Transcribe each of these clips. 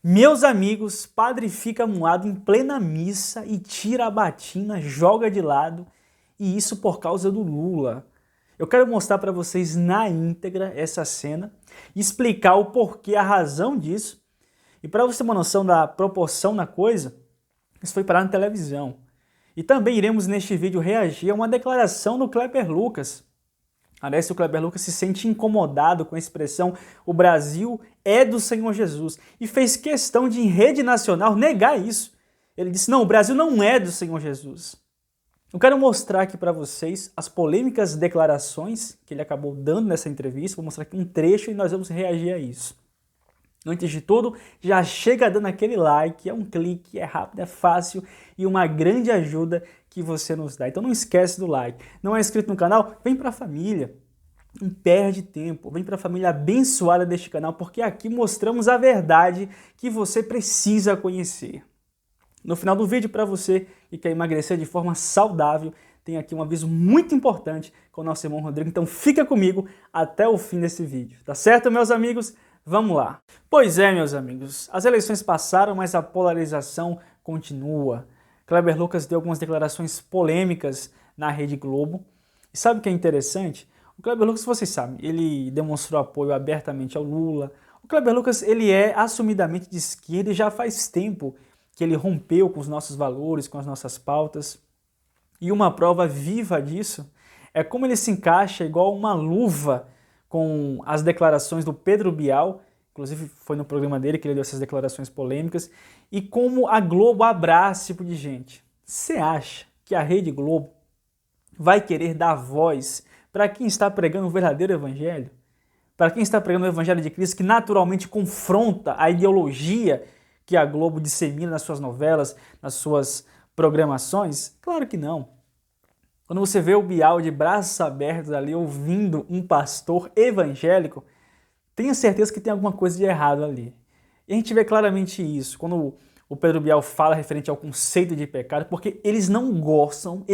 Meus amigos, padre fica amuado em plena missa e tira a batina, joga de lado, e isso por causa do Lula. Eu quero mostrar para vocês na íntegra essa cena e explicar o porquê, a razão disso. E para você ter uma noção da proporção na coisa, isso foi parar na televisão. E também iremos neste vídeo reagir a uma declaração do Kleber Lucas. Parece que o Kleber Lucas se sente incomodado com a expressão "o Brasil é do Senhor Jesus" e fez questão de, em rede nacional, negar isso. Ele disse: não, o Brasil não é do Senhor Jesus. Eu quero mostrar aqui para vocês as polêmicas declarações que ele acabou dando nessa entrevista. Vou mostrar aqui um trecho e nós vamos reagir a isso. Antes de tudo, já chega dando aquele like, é um clique, é rápido, é fácil e uma grande ajuda que você nos dá. Então não esquece do like. Não é inscrito no canal? Vem para a família. Não perde tempo. Vem para a família abençoada deste canal, porque aqui mostramos a verdade que você precisa conhecer. No final do vídeo, para você que quer emagrecer de forma saudável, tem aqui um aviso muito importante com o nosso irmão Rodrigo. Então fica comigo até o fim desse vídeo. Tá certo, meus amigos? Vamos lá. Pois é, meus amigos, as eleições passaram, mas a polarização continua. Kleber Lucas deu algumas declarações polêmicas na Rede Globo. E sabe o que é interessante? O Kleber Lucas, vocês sabem, ele demonstrou apoio abertamente ao Lula. O Kleber Lucas, ele é assumidamente de esquerda e já faz tempo que ele rompeu com os nossos valores, com as nossas pautas. E uma prova viva disso é como ele se encaixa igual uma luva com as declarações do Pedro Bial, inclusive foi no programa dele que ele deu essas declarações polêmicas, e como a Globo abraça esse tipo de gente. Você acha que a Rede Globo vai querer dar voz para quem está pregando o verdadeiro evangelho? Para quem está pregando o evangelho de Cristo, que naturalmente confronta a ideologia que a Globo dissemina nas suas novelas, nas suas programações? Claro que não. Quando você vê o Bial de braços abertos ali ouvindo um pastor evangélico, tenha certeza que tem alguma coisa de errado ali. E a gente vê claramente isso quando o Pedro Bial fala referente ao conceito de pecado, porque eles não gostam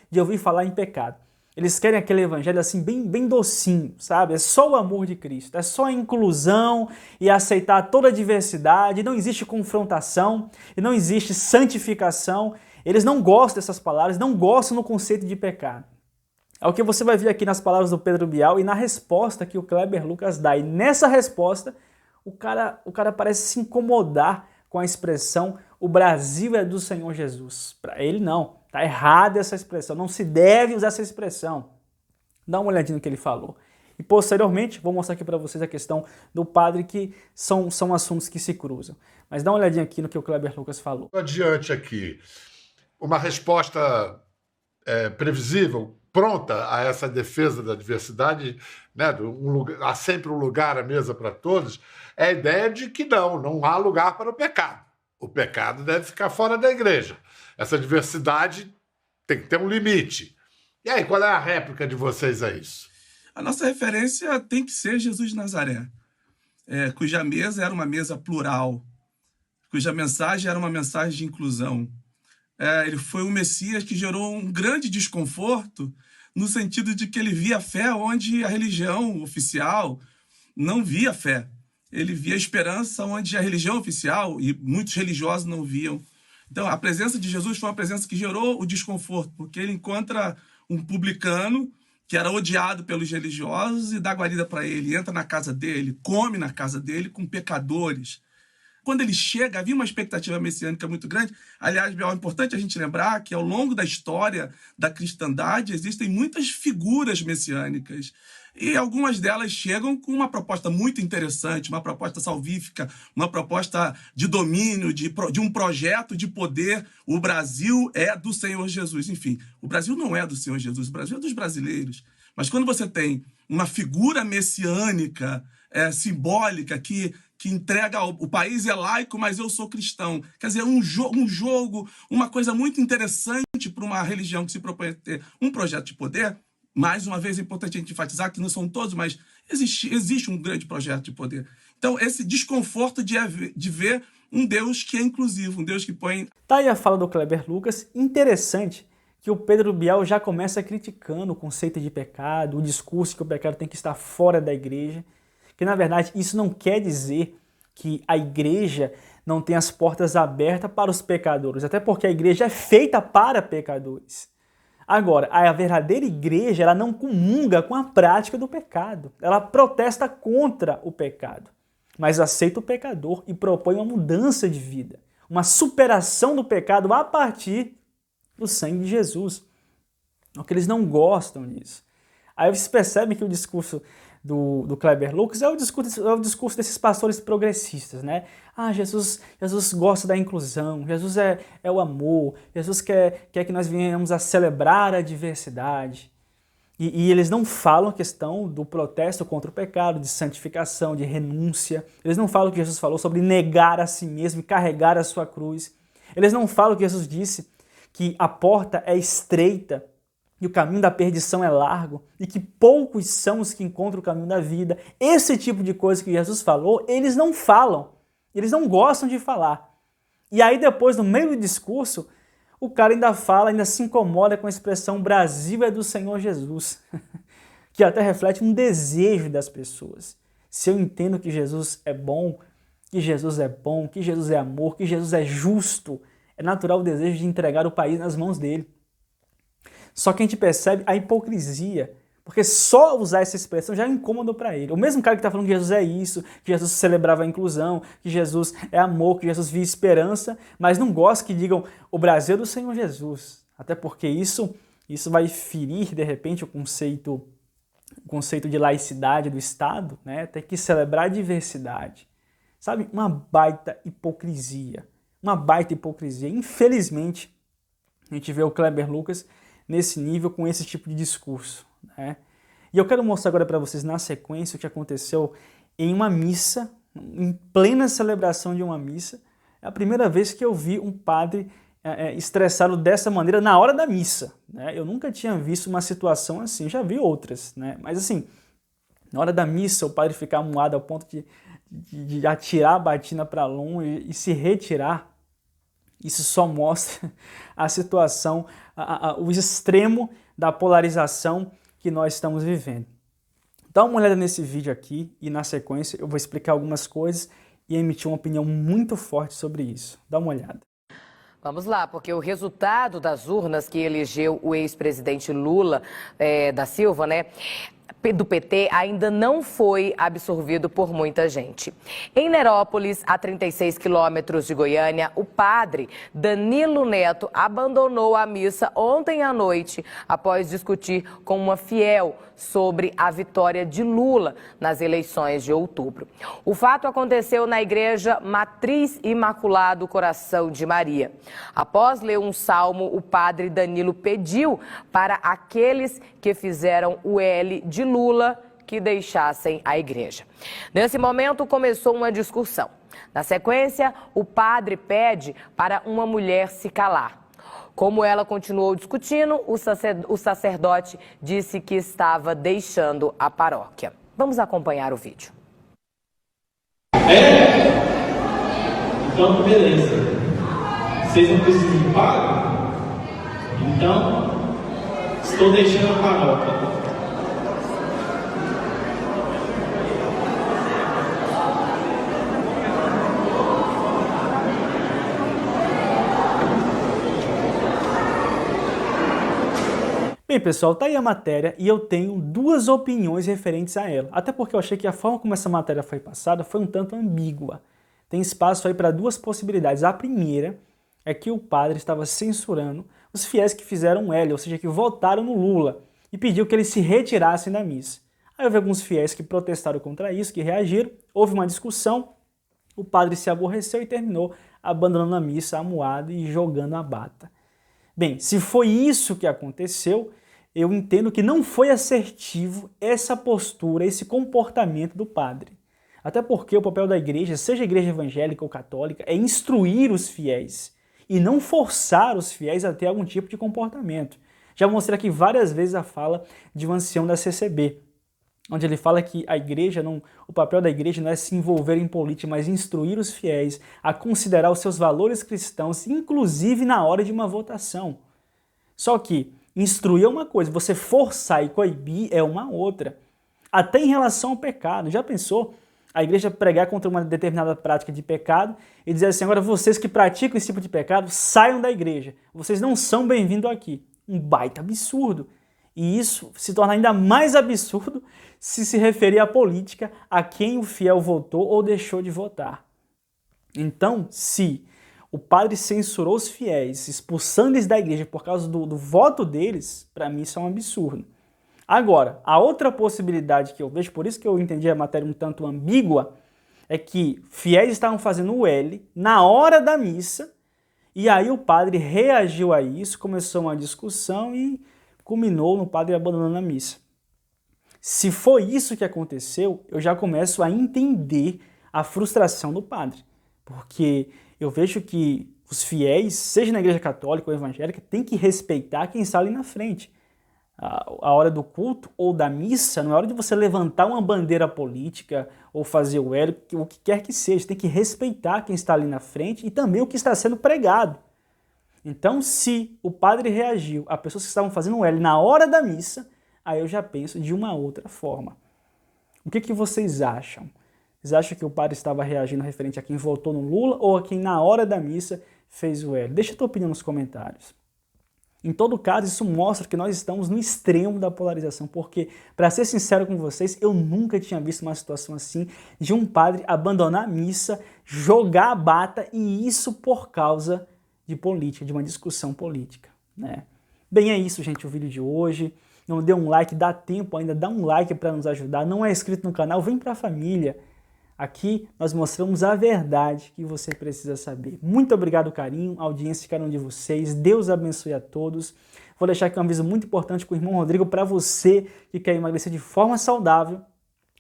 de ouvir falar em pecado. Eles querem aquele evangelho assim bem docinho, sabe? É só o amor de Cristo, é só a inclusão e aceitar toda a diversidade, não existe confrontação e não existe santificação. Eles não gostam dessas palavras, não gostam do conceito de pecado. É o que você vai ver aqui nas palavras do Pedro Bial e na resposta que o Kleber Lucas dá. E nessa resposta, o cara parece se incomodar com a expressão "o Brasil é do Senhor Jesus". Para ele não, tá errada essa expressão, não se deve usar essa expressão. Dá uma olhadinha no que ele falou. E posteriormente, vou mostrar aqui para vocês a questão do padre, que são assuntos que se cruzam. Mas dá uma olhadinha aqui no que o Kleber Lucas falou. Adiante aqui, uma resposta previsível, pronta a essa defesa da diversidade, né, há sempre um lugar à mesa para todos, é a ideia de que não há lugar para o pecado. O pecado deve ficar fora da igreja. Essa diversidade tem que ter um limite. E aí, qual é a réplica de vocês a isso? A nossa referência tem que ser Jesus de Nazaré, cuja mesa era uma mesa plural, cuja mensagem era uma mensagem de inclusão. Ele foi um Messias que gerou um grande desconforto no sentido de que ele via fé onde a religião oficial não via fé. Ele via esperança onde a religião oficial e muitos religiosos não viam. Então, a presença de Jesus foi uma presença que gerou o desconforto, porque ele encontra um publicano que era odiado pelos religiosos e dá guarida para ele, entra na casa dele, come na casa dele com pecadores. Quando ele chega, havia uma expectativa messiânica muito grande. Aliás, é importante a gente lembrar que ao longo da história da cristandade existem muitas figuras messiânicas. E algumas delas chegam com uma proposta muito interessante, uma proposta salvífica, uma proposta de domínio, de um projeto de poder. O Brasil é do Senhor Jesus. Enfim, o Brasil não é do Senhor Jesus, o Brasil é dos brasileiros. Mas quando você tem uma figura messiânica, simbólica, que entrega o país é laico, mas eu sou cristão. Quer dizer, um jogo, uma coisa muito interessante para uma religião que se propõe a ter um projeto de poder. Mais uma vez, é importante a gente enfatizar que não são todos, mas existe um grande projeto de poder. Então, esse desconforto de ver um Deus que é inclusivo, um Deus que põe... Tá aí a fala do Kleber Lucas. Interessante que o Pedro Bial já começa criticando o conceito de pecado, o discurso que o pecado tem que estar fora da igreja, que na verdade isso não quer dizer que a igreja não tem as portas abertas para os pecadores, até porque a igreja é feita para pecadores. Agora, a verdadeira igreja, ela não comunga com a prática do pecado. Ela protesta contra o pecado, mas aceita o pecador e propõe uma mudança de vida, uma superação do pecado a partir do sangue de Jesus. Porque eles não gostam disso. Aí vocês percebem que o discurso do Kleber Lucas é o discurso desses pastores progressistas, né? Ah, Jesus gosta da inclusão, Jesus é o amor, Jesus quer que nós venhamos a celebrar a diversidade. E eles não falam a questão do protesto contra o pecado, de santificação, de renúncia. Eles não falam o que Jesus falou sobre negar a si mesmo e carregar a sua cruz. Eles não falam o que Jesus disse, que a porta é estreita e o caminho da perdição é largo, e que poucos são os que encontram o caminho da vida. Esse tipo de coisa que Jesus falou, eles não falam. Eles não gostam de falar. E aí depois, no meio do discurso, o cara ainda fala, ainda se incomoda com a expressão Brasil é do Senhor Jesus, que até reflete um desejo das pessoas. Se eu entendo que Jesus é bom, que Jesus é bom, que Jesus é amor, que Jesus é justo, é natural o desejo de entregar o país nas mãos dele. Só que a gente percebe a hipocrisia, porque só usar essa expressão já é incômodo para ele. O mesmo cara que está falando que Jesus é isso, que Jesus celebrava a inclusão, que Jesus é amor, que Jesus via esperança, mas não gosta que digam o Brasil é do Senhor Jesus. Até porque isso vai ferir, de repente, o conceito de laicidade do Estado, né? Tem que celebrar a diversidade. Sabe? Uma baita hipocrisia. Uma baita hipocrisia. Infelizmente, a gente vê o Kleber Lucas nesse nível, com esse tipo de discurso, né? E eu quero mostrar agora para vocês, na sequência, o que aconteceu em uma missa, em plena celebração de uma missa. É a primeira vez que eu vi um padre estressado dessa maneira na hora da missa, né? Eu nunca tinha visto uma situação assim, já vi outras, né? Mas assim, na hora da missa, o padre ficar amuado ao ponto de atirar a batina para longe e se retirar. Isso só mostra a situação, o extremo da polarização que nós estamos vivendo. Dá uma olhada nesse vídeo aqui e na sequência eu vou explicar algumas coisas e emitir uma opinião muito forte sobre isso. Dá uma olhada. Vamos lá, porque o resultado das urnas que elegeu o ex-presidente Lula da Silva, né, do PT, ainda não foi absorvido por muita gente. Em Nerópolis, a 36 quilômetros de Goiânia, o padre Danilo Neto abandonou a missa ontem à noite após discutir com uma fiel sobre a vitória de Lula nas eleições de outubro. O fato aconteceu na Igreja Matriz Imaculado Coração de Maria. Após ler um salmo, o padre Danilo pediu para aqueles que fizeram o L de Lula que deixassem a igreja. Nesse momento começou uma discussão. Na sequência, o padre pede para uma mulher se calar. Como ela continuou discutindo, o sacerdote disse que estava deixando a paróquia. Vamos acompanhar o vídeo. Então, beleza. Vocês não precisam de pago? Então, estou deixando a paróquia. Bem, pessoal, tá aí a matéria e eu tenho duas opiniões referentes a ela. Até porque eu achei que a forma como essa matéria foi passada foi um tanto ambígua. Tem espaço aí para duas possibilidades. A primeira é que o padre estava censurando os fiéis que fizeram L, ou seja, que votaram no Lula, e pediu que eles se retirassem da missa. Aí houve alguns fiéis que protestaram contra isso, que reagiram, houve uma discussão, o padre se aborreceu e terminou abandonando a missa, amuado e jogando a bata. Bem, se foi isso que aconteceu, eu entendo que não foi assertivo essa postura, esse comportamento do padre. Até porque o papel da igreja, seja a igreja evangélica ou católica, é instruir os fiéis e não forçar os fiéis a ter algum tipo de comportamento. Já mostrei aqui várias vezes a fala de um ancião da CCB, onde ele fala que o papel da igreja não é se envolver em política, mas instruir os fiéis a considerar os seus valores cristãos, inclusive na hora de uma votação. Só que instruir é uma coisa, você forçar e coibir é uma outra. Até em relação ao pecado. Já pensou a igreja pregar contra uma determinada prática de pecado e dizer assim, agora vocês que praticam esse tipo de pecado, saiam da igreja. Vocês não são bem-vindos aqui. Um baita absurdo. E isso se torna ainda mais absurdo se referir à política, a quem o fiel votou ou deixou de votar. Então, se o padre censurou os fiéis, expulsando eles da igreja por causa do voto deles, para mim isso é um absurdo. Agora, a outra possibilidade que eu vejo, por isso que eu entendi a matéria um tanto ambígua, é que fiéis estavam fazendo o L na hora da missa, e aí o padre reagiu a isso, começou uma discussão e culminou no padre abandonando a missa. Se foi isso que aconteceu, eu já começo a entender a frustração do padre, porque eu vejo que os fiéis, seja na igreja católica ou evangélica, têm que respeitar quem está ali na frente. A hora do culto ou da missa não é hora de você levantar uma bandeira política ou fazer o L, o que quer que seja. Tem que respeitar quem está ali na frente e também o que está sendo pregado. Então, se o padre reagiu a pessoas que estavam fazendo o L na hora da missa, aí eu já penso de uma outra forma. O que vocês acham? Vocês acham que o padre estava reagindo referente a quem votou no Lula ou a quem na hora da missa fez o L? Deixa a tua opinião nos comentários. Em todo caso, isso mostra que nós estamos no extremo da polarização, porque, para ser sincero com vocês, eu nunca tinha visto uma situação assim de um padre abandonar a missa, jogar a bata, e isso por causa de política, de uma discussão política, né? Bem, é isso, gente, o vídeo de hoje. Não dê um like, dá tempo ainda, dá um like para nos ajudar. Não é inscrito no canal, vem para a família. Aqui nós mostramos a verdade que você precisa saber. Muito obrigado, carinho, audiência de cada um de vocês. Deus abençoe a todos. Vou deixar aqui um aviso muito importante com o irmão Rodrigo para você que quer emagrecer de forma saudável.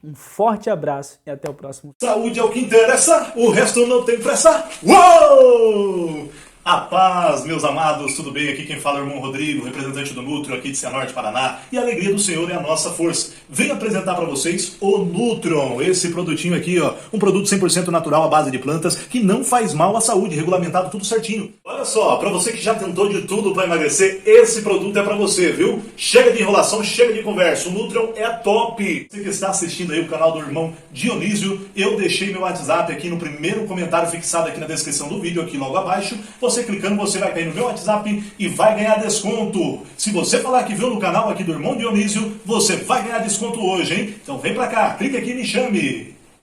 Um forte abraço e até o próximo. Saúde é o que interessa, o resto não tem pressa. Uou! A paz, meus amados, tudo bem? Aqui quem fala é o irmão Rodrigo, representante do Nutron aqui de Cianorte, Paraná. E a alegria do Senhor é a nossa força. Venho apresentar para vocês o Nutron, esse produtinho aqui, ó, um produto 100% natural à base de plantas que não faz mal à saúde, regulamentado tudo certinho. Olha só, para você que já tentou de tudo para emagrecer, esse produto é para você, viu? Chega de enrolação, chega de conversa, o Nutron é top. Você que está assistindo aí o canal do irmão Dionísio, eu deixei meu WhatsApp aqui no primeiro comentário fixado aqui na descrição do vídeo, aqui logo abaixo. Você clicando, você vai cair no meu WhatsApp e vai ganhar desconto. Se você falar que viu no canal aqui do irmão Dionísio, você vai ganhar desconto hoje, hein? Então vem pra cá, clica aqui e me chame.